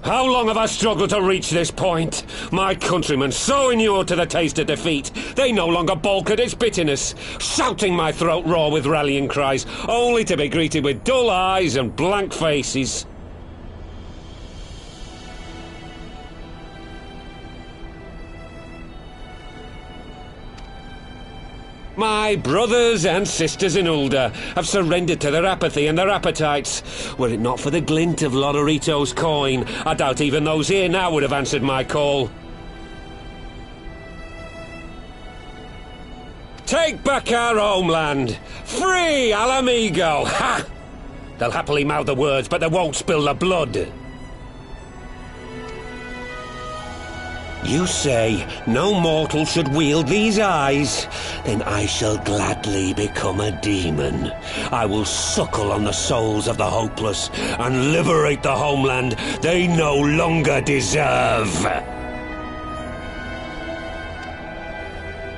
How long have I struggled to reach this point? My countrymen, so inured to the taste of defeat, they no longer balk at its bitterness, shouting my throat raw with rallying cries, only to be greeted with dull eyes and blank faces. My brothers and sisters in Ulda have surrendered to their apathy and their appetites. Were it not for the glint of Lodorito's coin, I doubt even those here now would have answered my call. Take back our homeland! Free Al Amigo! Ha! They'll happily mouth the words, but they won't spill the blood. You say no mortal should wield these eyes? Then I shall gladly become a demon. I will suckle on the souls of the hopeless and liberate the homeland they no longer deserve.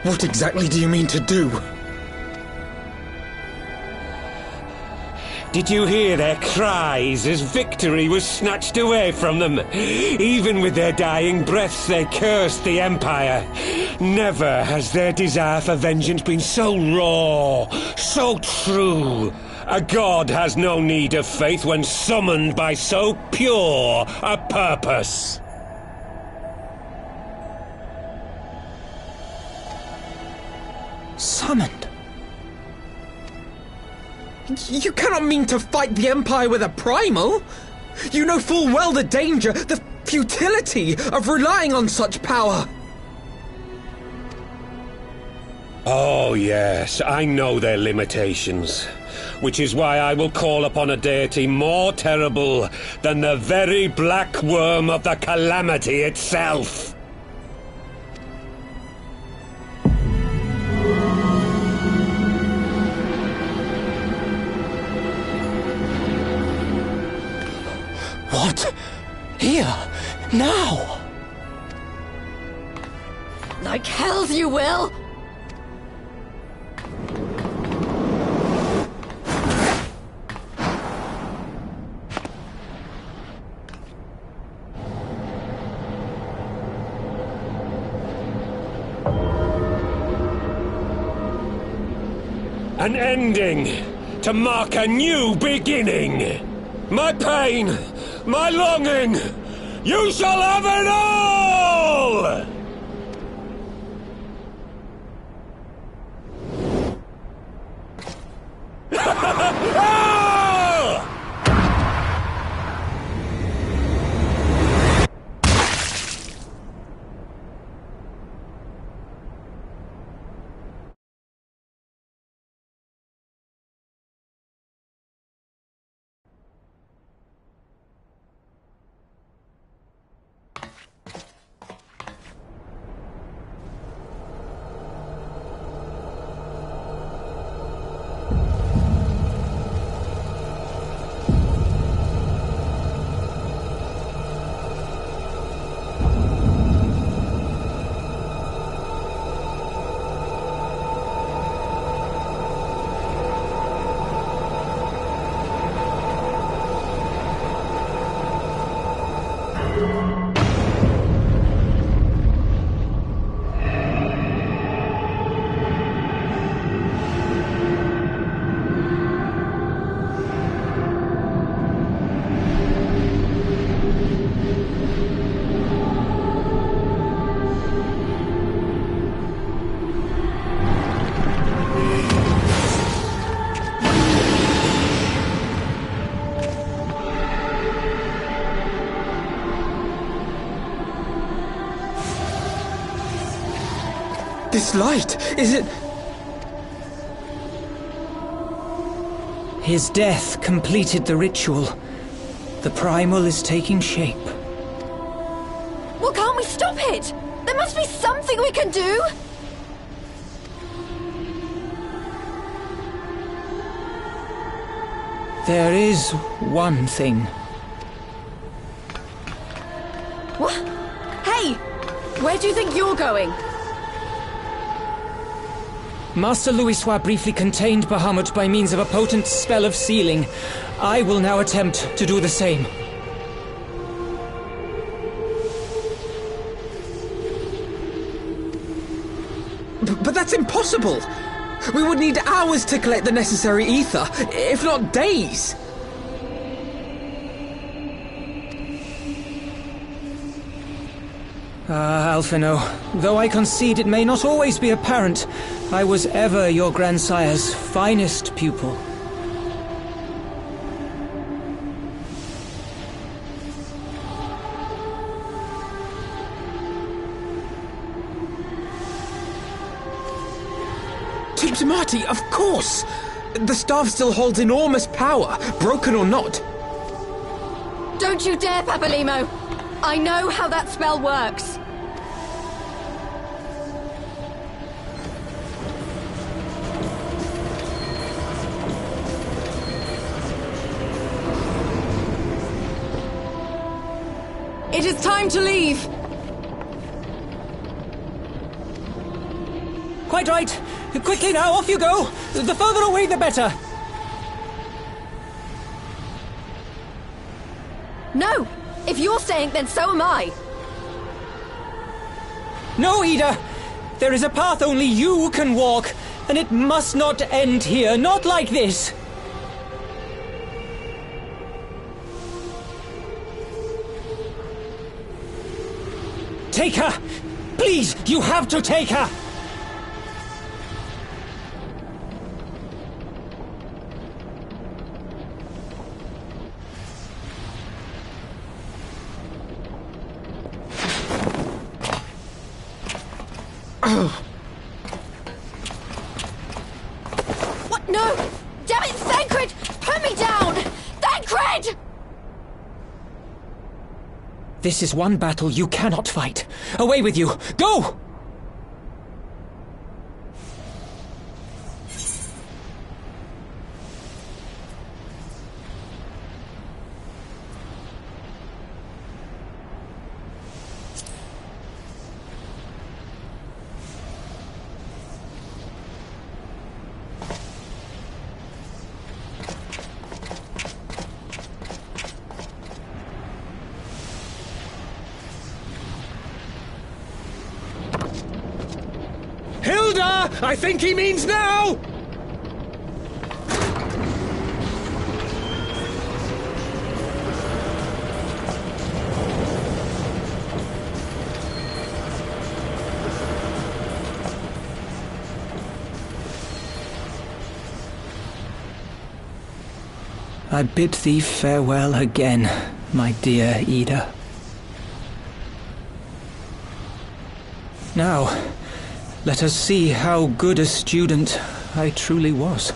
What exactly do you mean to do? Did you hear their cries as victory was snatched away from them? Even with their dying breaths, they cursed the Empire. Never has their desire for vengeance been so raw, so true. A god has no need of faith when summoned by so pure a purpose. Summoned? You cannot mean to fight the Empire with a primal! You know full well the danger, the futility of relying on such power! Oh yes, I know their limitations. Which is why I will call upon a deity more terrible than the very black worm of the calamity itself. What? Here? Now? Like hells you will! An ending to mark a new beginning. My pain, my longing, you shall have it all! This light, is it... His death completed the ritual. The primal is taking shape. Well, can't we stop it? There must be something we can do! There is one thing. What? Hey! Where do you think you're going? Master Louisoix briefly contained Bahamut by means of a potent spell of sealing. I will now attempt to do the same. But that's impossible! We would need hours to collect the necessary ether, if not days! Alphino, though I concede it may not always be apparent, I was ever your grandsire's finest pupil. Marty, of course! The staff still holds enormous power, broken or not. Don't you dare, Papalimo! I know how that spell works. It is time to leave! Quite right! Quickly now, off you go! The further away, the better! No! If you're staying, then so am I! No, Ida! There is a path only you can walk, and it must not end here, not like this! Take her! Please, you have to take her! What? No! Damn it, Thancred! Put me down! Thancred! This is one battle you cannot fight. Away with you! Go! Hilda! I think he means now! I bid thee farewell again, my dear Ida. Now, let us see how good a student I truly was.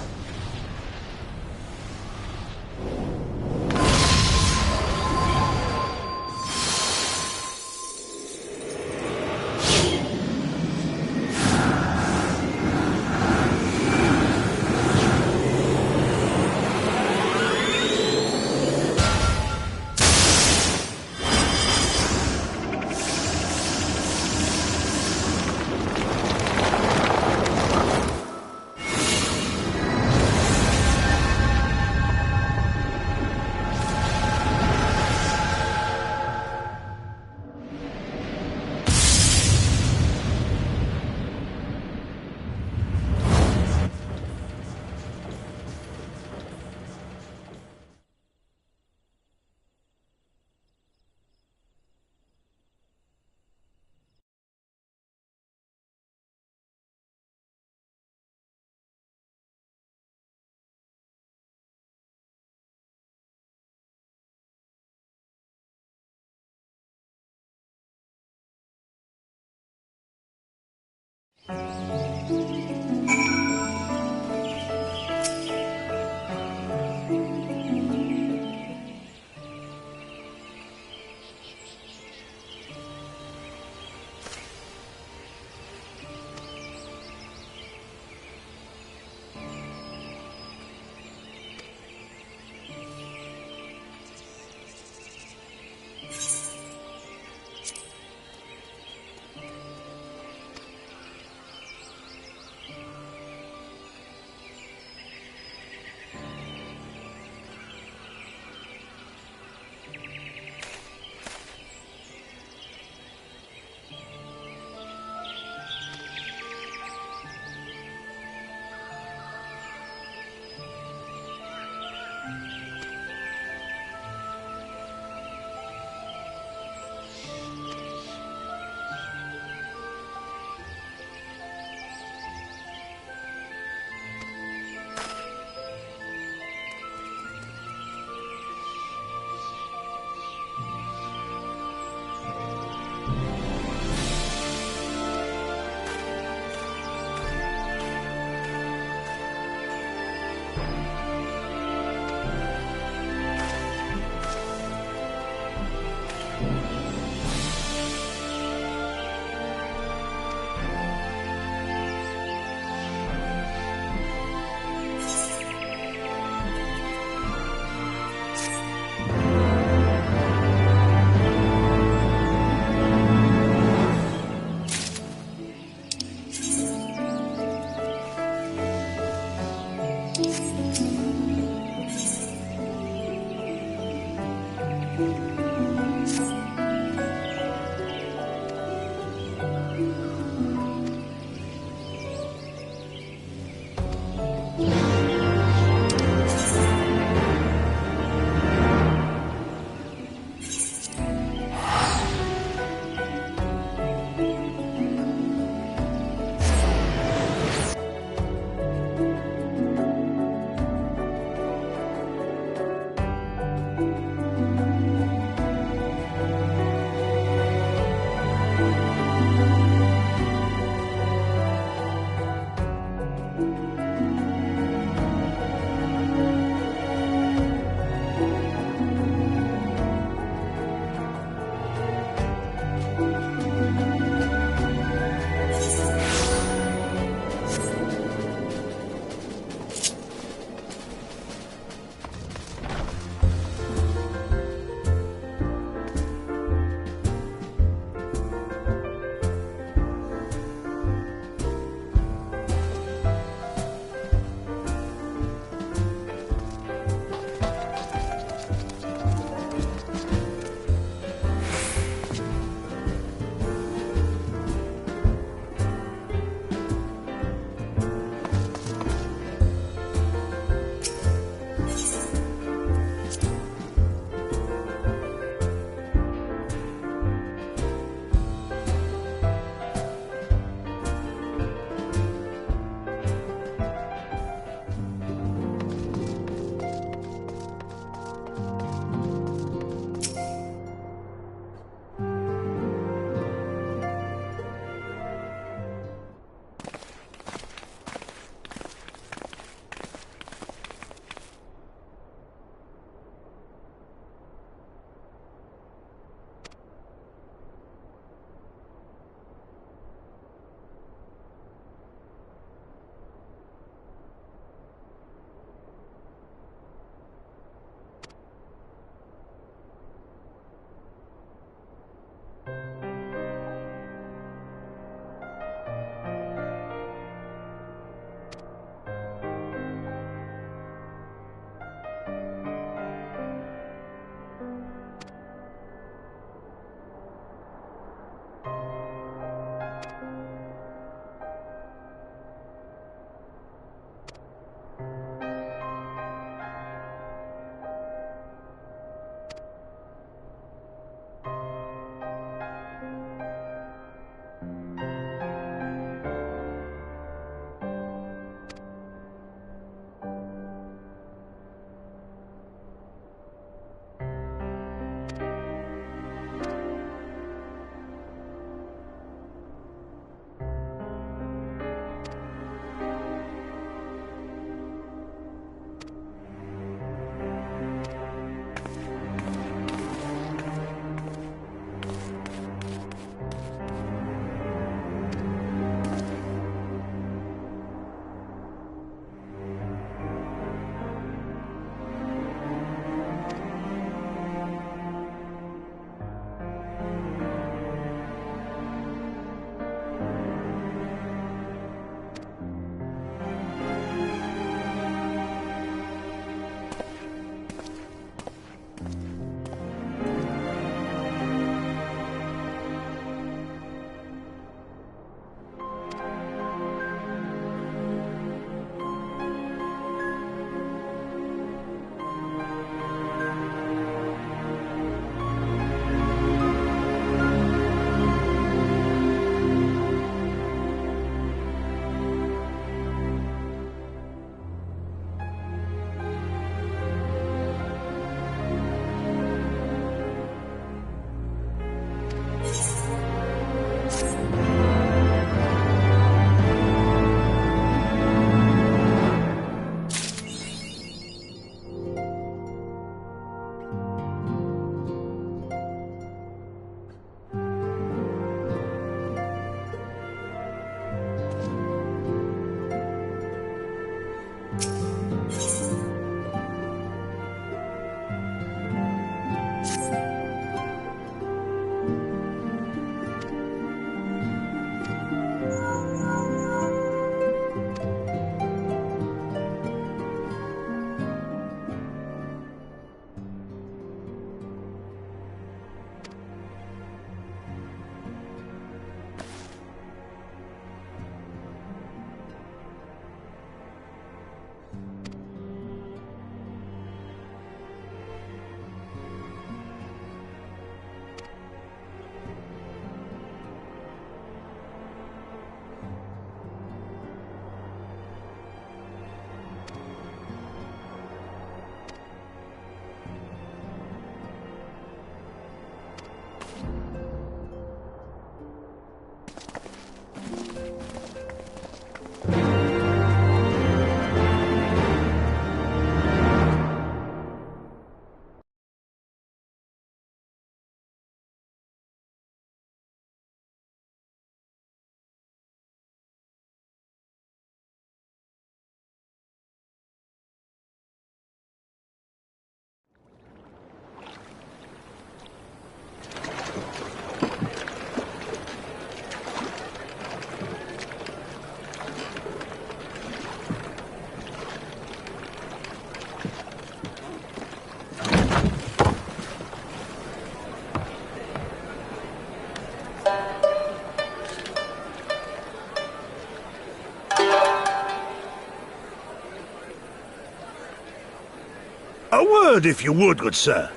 A word, if you would, good sir.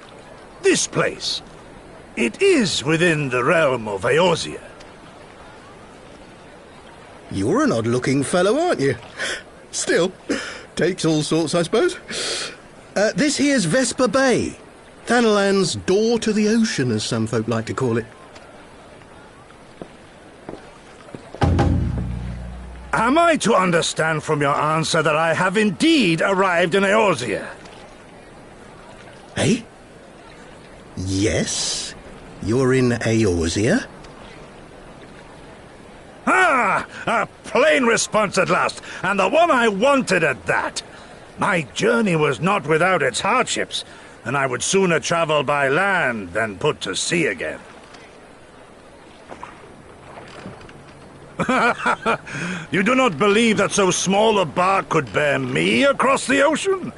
This place. It is within the realm of Eorzea. You're an odd-looking fellow, aren't you? Still, takes all sorts, I suppose. This here's Vesper Bay. Thanalan's door to the ocean, as some folk like to call it. Am I to understand from your answer that I have indeed arrived in Eorzea? Eh? Yes, you're in Eorzea. Ah! A plain response at last, and the one I wanted at that. My journey was not without its hardships, and I would sooner travel by land than put to sea again. You do not believe that so small a bark could bear me across the ocean?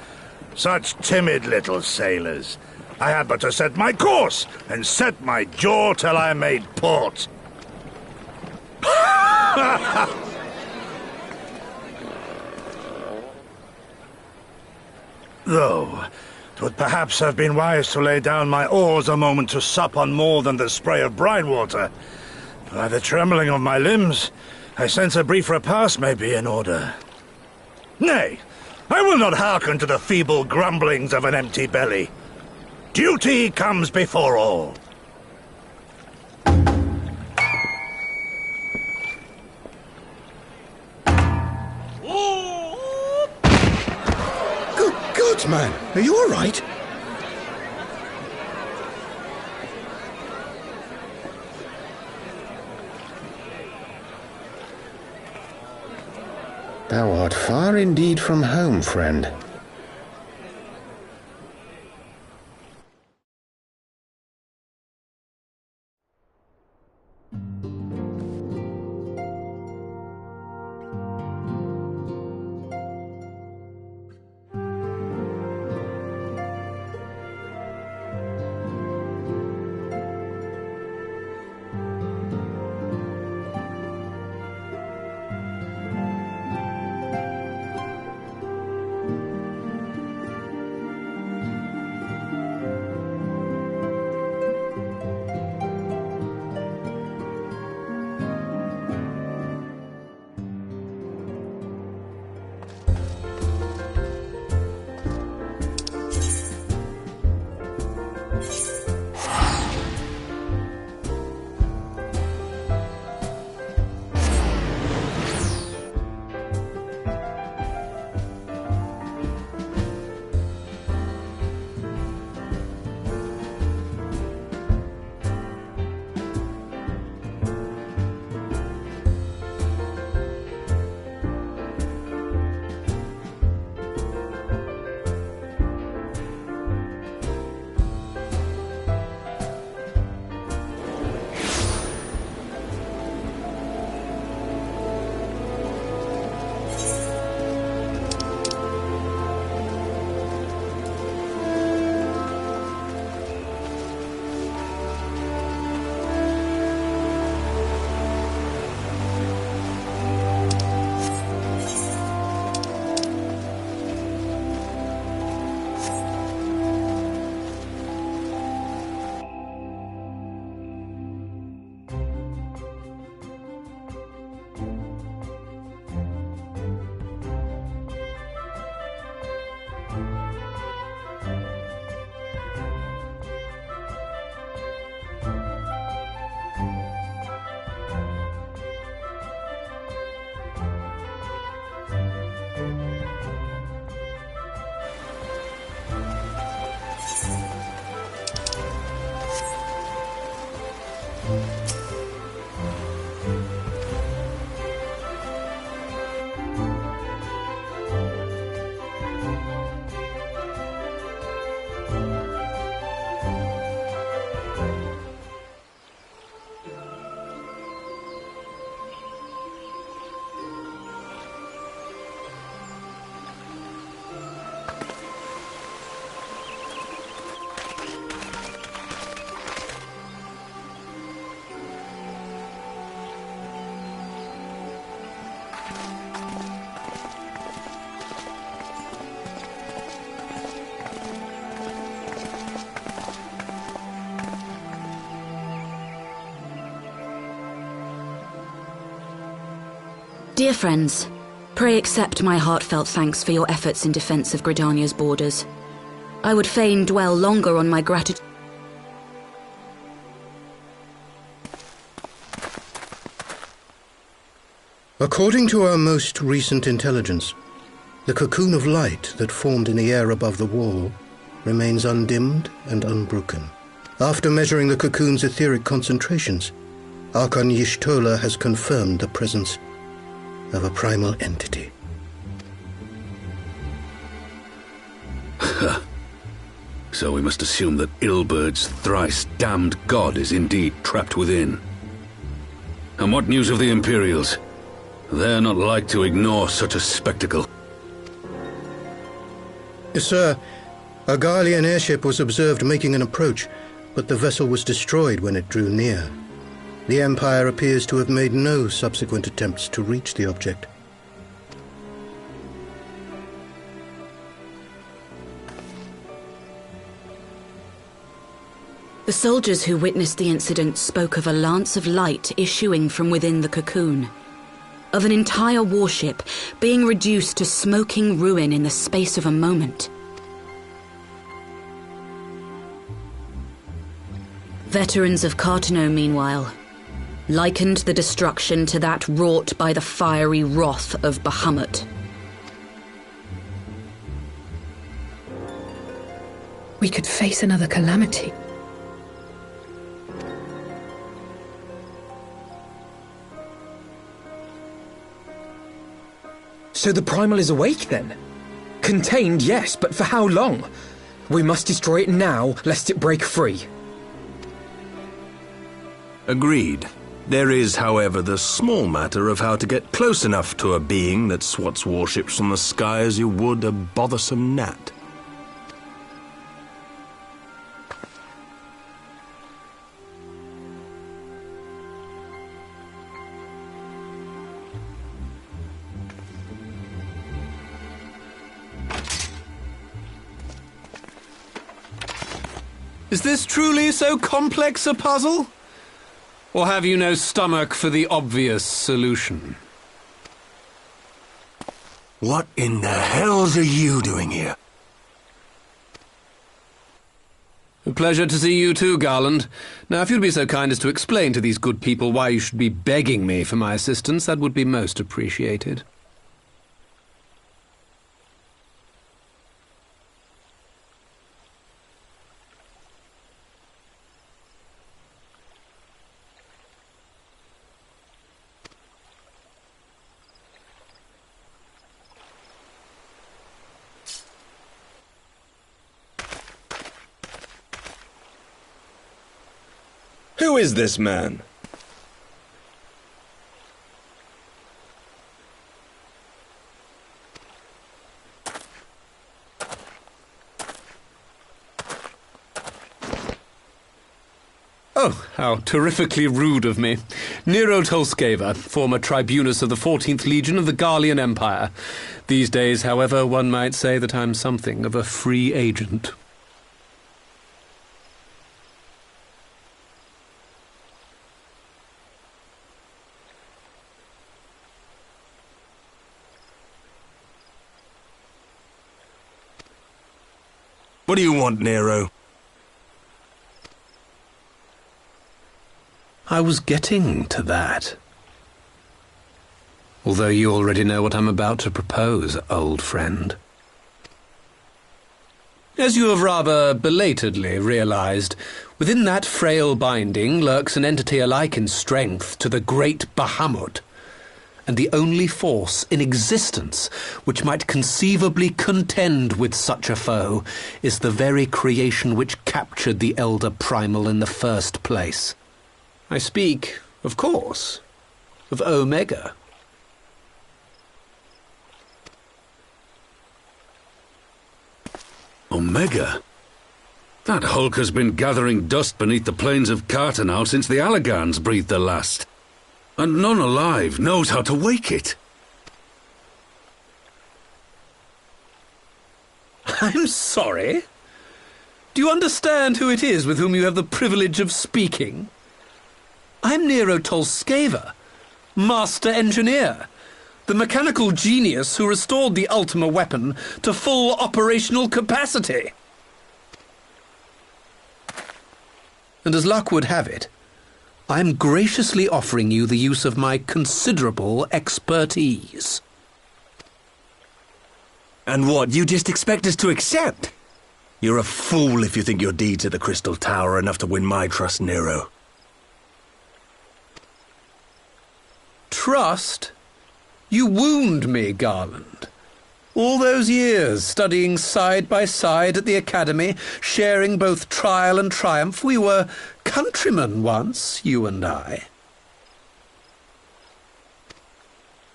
Such timid little sailors. I had but to set my course and set my jaw till I made port. Though, 'twould perhaps have been wise to lay down my oars a moment to sup on more than the spray of brine water. By the trembling of my limbs, I sense a brief repast may be in order. Nay, I will not hearken to the feeble grumblings of an empty belly. Duty comes before all. Good God, man, are you all right? Thou art far indeed from home, friend. Dear friends, pray accept my heartfelt thanks for your efforts in defense of Gridania's borders. I would fain dwell longer on my gratitude. According to our most recent intelligence, the cocoon of light that formed in the air above the wall remains undimmed and unbroken. After measuring the cocoon's etheric concentrations, Archon Y'shtola has confirmed the presence of a primal entity. So we must assume that Ilbert's thrice-damned god is indeed trapped within. And what news of the Imperials? They're not like to ignore such a spectacle. Sir, a Garlean airship was observed making an approach, but the vessel was destroyed when it drew near. The Empire appears to have made no subsequent attempts to reach the object. The soldiers who witnessed the incident spoke of a lance of light issuing from within the cocoon, of an entire warship being reduced to smoking ruin in the space of a moment. Veterans of Cartano, meanwhile, likened the destruction to that wrought by the fiery wrath of Bahamut. We could face another calamity. So the Primal is awake then? Contained, yes, but for how long? We must destroy it now, lest it break free. Agreed. There is, however, the small matter of how to get close enough to a being that swats warships from the sky as you would a bothersome gnat. Is this truly so complex a puzzle? Or have you no stomach for the obvious solution? What in the hells are you doing here? A pleasure to see you too, Garland. Now, if you'd be so kind as to explain to these good people why you should be begging me for my assistance, that would be most appreciated. Who is this man? Oh, how terrifically rude of me. Nero Tolskeva, former tribunus of the 14th Legion of the Garlean Empire. These days, however, one might say that I'm something of a free agent. What do you want, Nero? I was getting to that. Although you already know what I'm about to propose, old friend. As you have rather belatedly realized, within that frail binding lurks an entity alike in strength to the great Bahamut, and the only force in existence which might conceivably contend with such a foe is the very creation which captured the Elder Primal in the first place. I speak, of course, of Omega. Omega? That hulk has been gathering dust beneath the plains of Cartanow since the Allagans breathed their last. And none alive knows how to wake it. I'm sorry? Do you understand who it is with whom you have the privilege of speaking? I'm Nero Tolskeva, Master Engineer, The mechanical genius who restored the Ultima weapon to full operational capacity. And as luck would have it, I am graciously offering you the use of my considerable expertise. And what, you just expect us to accept? You're a fool if you think your deeds at the Crystal Tower are enough to win my trust, Nero. Trust? You wound me, Garland. All those years studying side by side at the Academy, sharing both trial and triumph, we were countrymen once, you and I.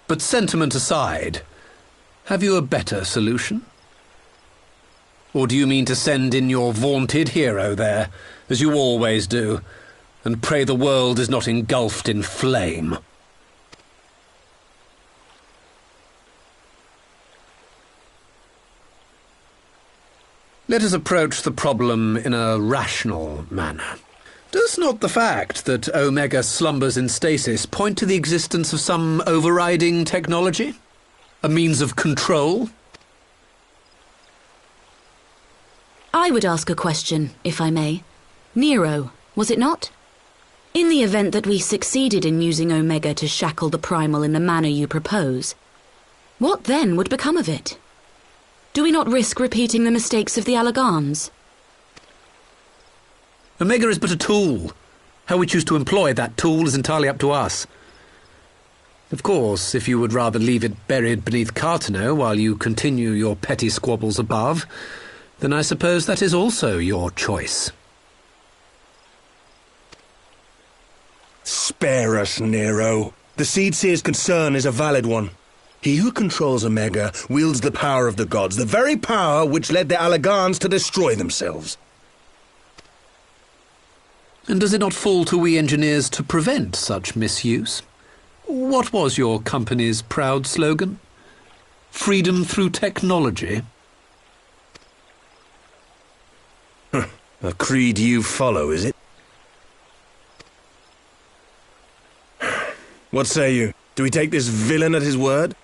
But sentiment aside, have you a better solution? Or do you mean to send in your vaunted hero there, as you always do, and pray the world is not engulfed in flame? Let us approach the problem in a rational manner. Does not the fact that Omega slumbers in stasis point to the existence of some overriding technology? A means of control? I would ask a question, if I may. Nero, was it not? In the event that we succeeded in using Omega to shackle the Primal in the manner you propose, what then would become of it? Do we not risk repeating the mistakes of the Alagans? Omega is but a tool. How we choose to employ that tool is entirely up to us. Of course, if you would rather leave it buried beneath Cartano while you continue your petty squabbles above, then I suppose that is also your choice. Spare us, Nero. The Seedseer's concern is a valid one. He who controls Omega wields the power of the gods, the very power which led the Alagans to destroy themselves. And does it not fall to we engineers to prevent such misuse? What was your company's proud slogan? Freedom through technology? A creed you follow, is it? What say you? Do we take this villain at his word?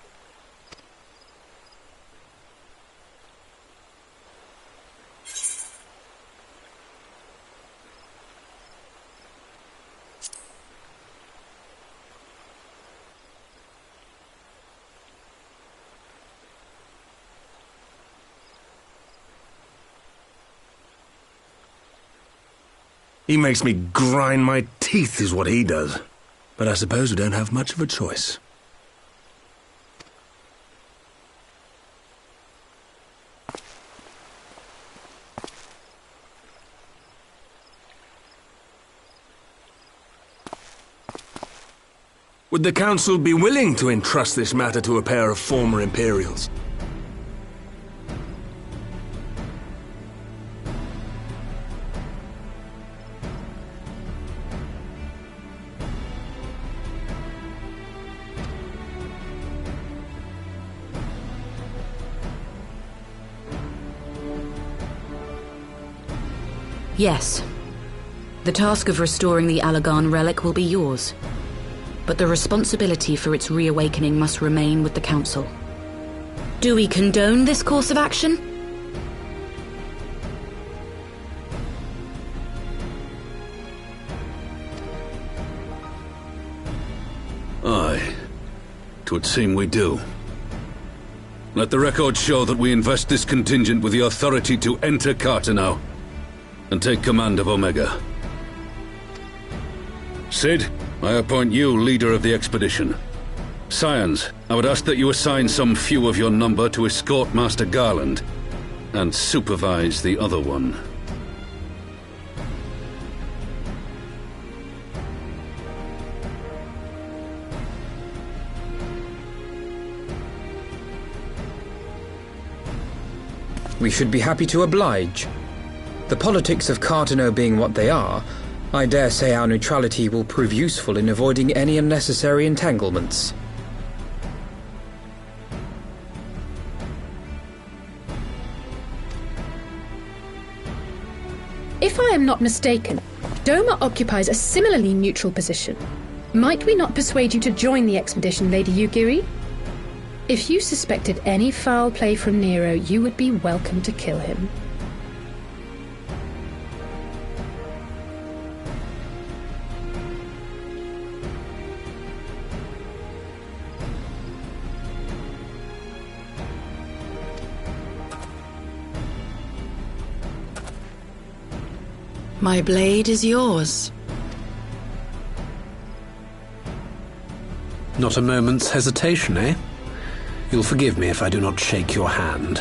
He makes me grind my teeth, is what he does. But I suppose we don't have much of a choice. Would the Council be willing to entrust this matter to a pair of former Imperials? Yes. The task of restoring the Alagan relic will be yours. But the responsibility for its reawakening must remain with the Council. Do we condone this course of action? Aye. 'Twould seem we do. Let the record show that we invest this contingent with the authority to enter Cartano and take command of Omega. Sid, I appoint you leader of the expedition. Scions, I would ask that you assign some few of your number to escort Master Garland and supervise the other one. We should be happy to oblige. The politics of Cartano being what they are, I dare say our neutrality will prove useful in avoiding any unnecessary entanglements. If I am not mistaken, Doma occupies a similarly neutral position. Might we not persuade you to join the expedition, Lady Yugiri? If you suspected any foul play from Nero, you would be welcome to kill him. My blade is yours. Not a moment's hesitation, eh? You'll forgive me if I do not shake your hand.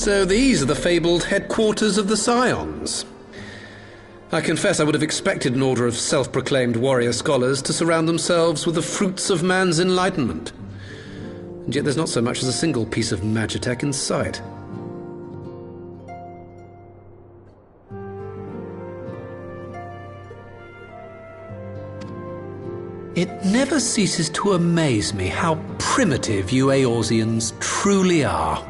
So these are the fabled headquarters of the Scions. I confess I would have expected an order of self-proclaimed warrior scholars to surround themselves with the fruits of man's enlightenment. And yet there's not so much as a single piece of magitech in sight. It never ceases to amaze me how primitive you Eorzeans truly are.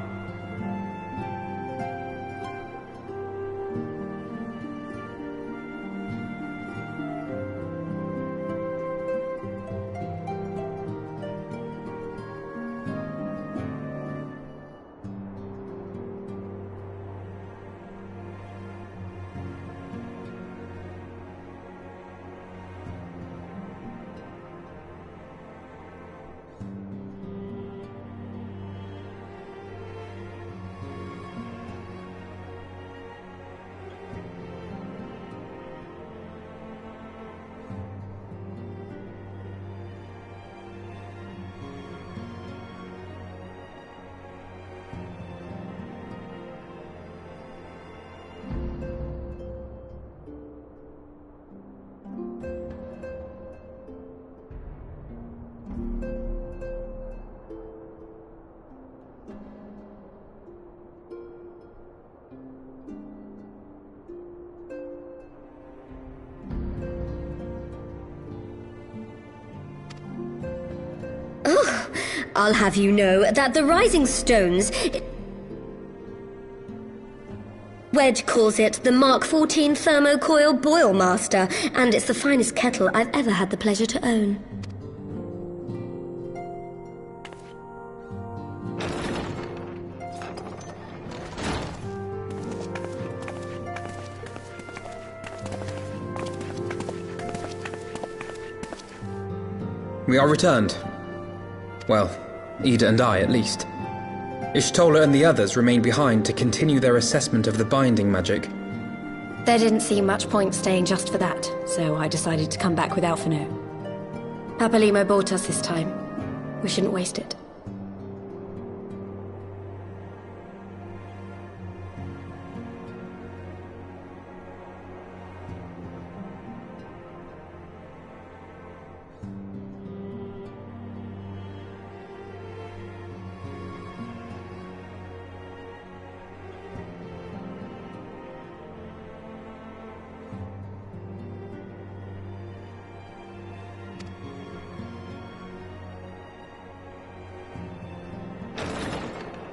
I'll have you know that the Rising Stones... Wedge calls it the Mark 14 Thermocoil Boil Master, and it's the finest kettle I've ever had the pleasure to own. We are returned. Well, Ida and I, at least. Ishtola and the others remained behind to continue their assessment of the binding magic. There didn't seem much point staying just for that, so I decided to come back with Alphino. Papalimo bought us this time. We shouldn't waste it.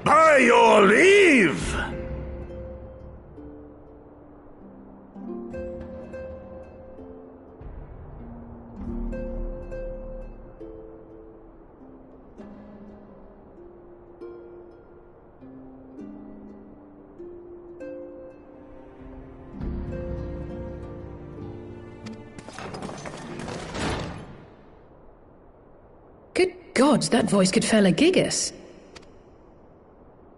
By your leave! Good God, that voice could fell a gigas.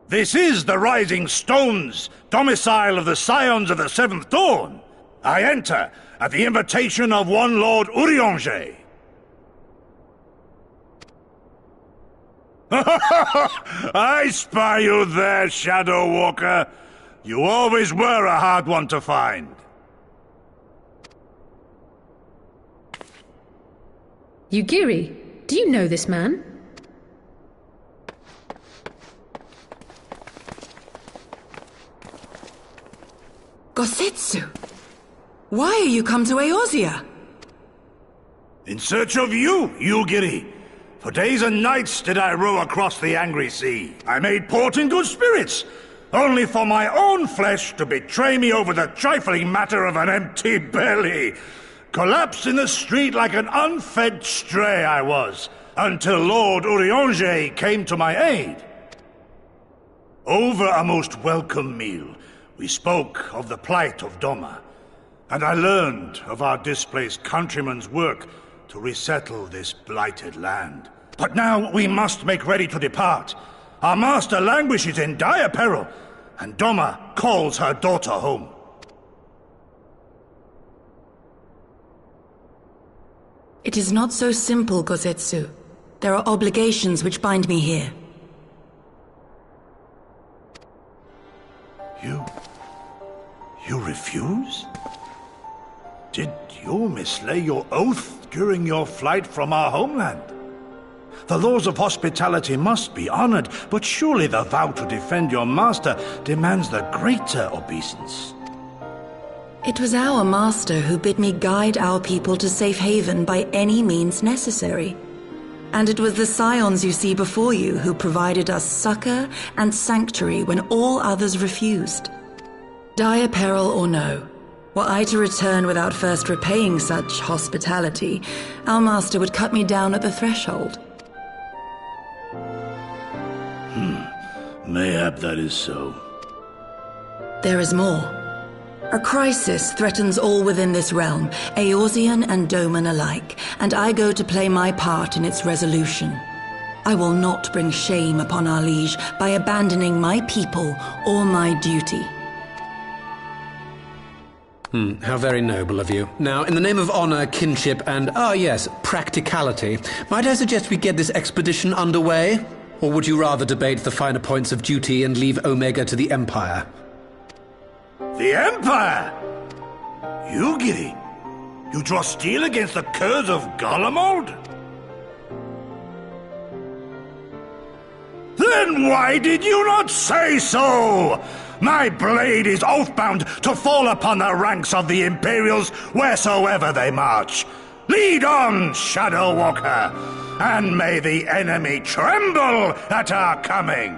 This is the Rising Stones, domicile of the Scions of the Seventh Dawn. I enter at the invitation of one Lord Urianger. I spy you there, Shadow Walker. You always were a hard one to find. Yugiri, do you know this man? Gosetsu! Why are you come to Eorzea? In search of you, Yugiri. For days and nights did I row across the angry sea. I made port in good spirits, only for my own flesh to betray me over the trifling matter of an empty belly. Collapsed in the street like an unfed stray I was, until Lord Urianger came to my aid. Over a most welcome meal, we spoke of the plight of Doma, and I learned of our displaced countrymen's work to resettle this blighted land. But now we must make ready to depart. Our master languishes in dire peril, and Doma calls her daughter home. It is not so simple, Gosetsu. There are obligations which bind me here. You refuse? Did you mislay your oath during your flight from our homeland? The laws of hospitality must be honored, but surely the vow to defend your master demands the greater obeisance. It was our master who bid me guide our people to safe haven by any means necessary. And it was the Scions you see before you who provided us succor and sanctuary when all others refused. Dire peril or no, were I to return without first repaying such hospitality, our master would cut me down at the threshold. Mayhap that is so. There is more. A crisis threatens all within this realm, Eorzean and Doman alike, and I go to play my part in its resolution. I will not bring shame upon our liege by abandoning my people or my duty. How very noble of you. Now, in the name of honor, kinship, and, yes, practicality, might I suggest we get this expedition underway? Or would you rather debate the finer points of duty and leave Omega to the Empire? The Empire? Yugiri, you draw steel against the curse of Garlemald? Then why did you not say so? My blade is oath-bound to fall upon the ranks of the Imperials wheresoever they march. Lead on, Shadow Walker, and may the enemy tremble at our coming.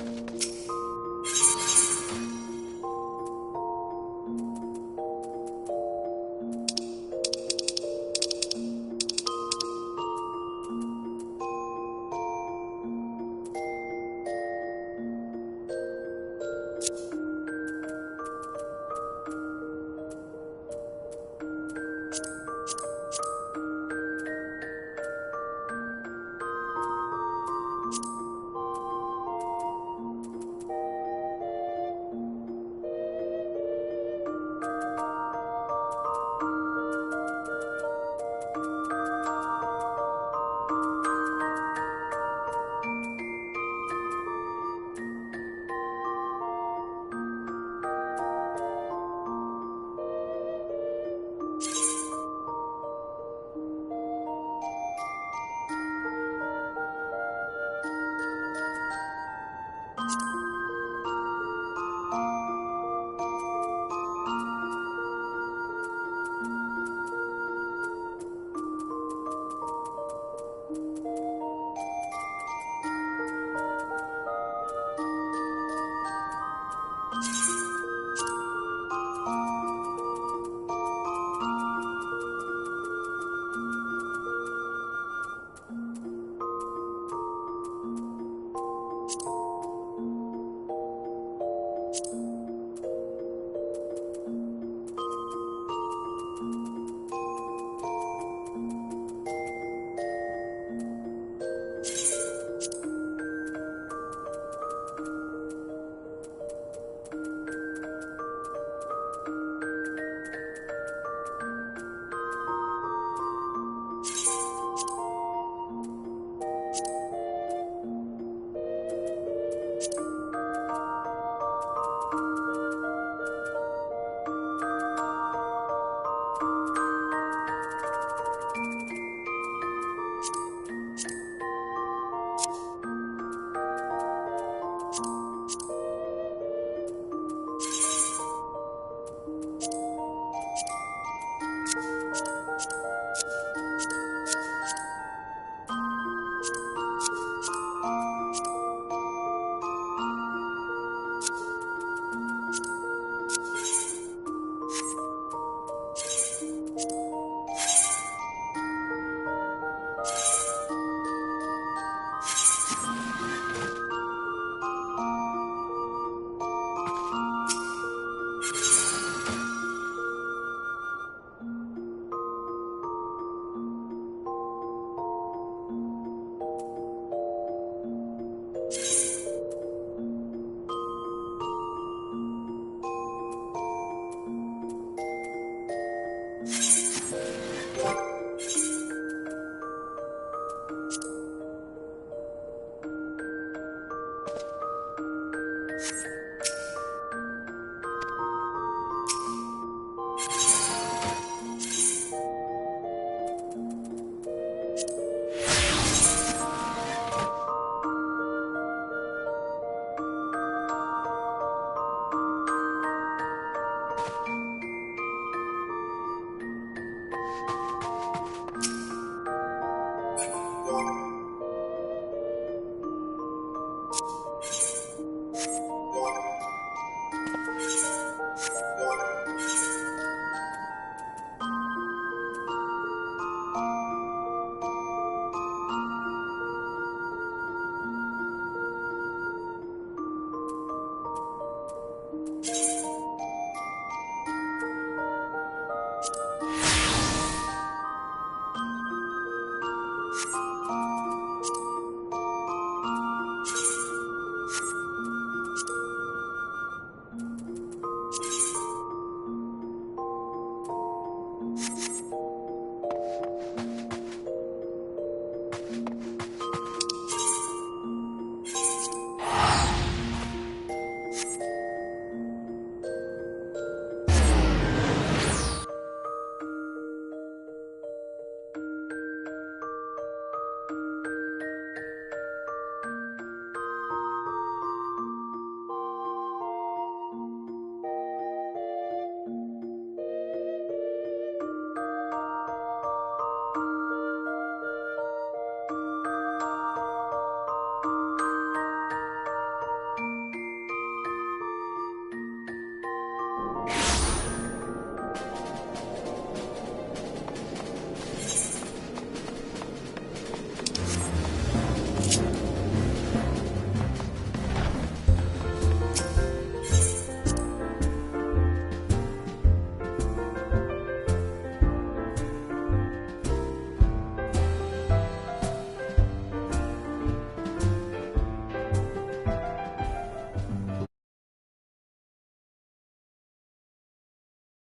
you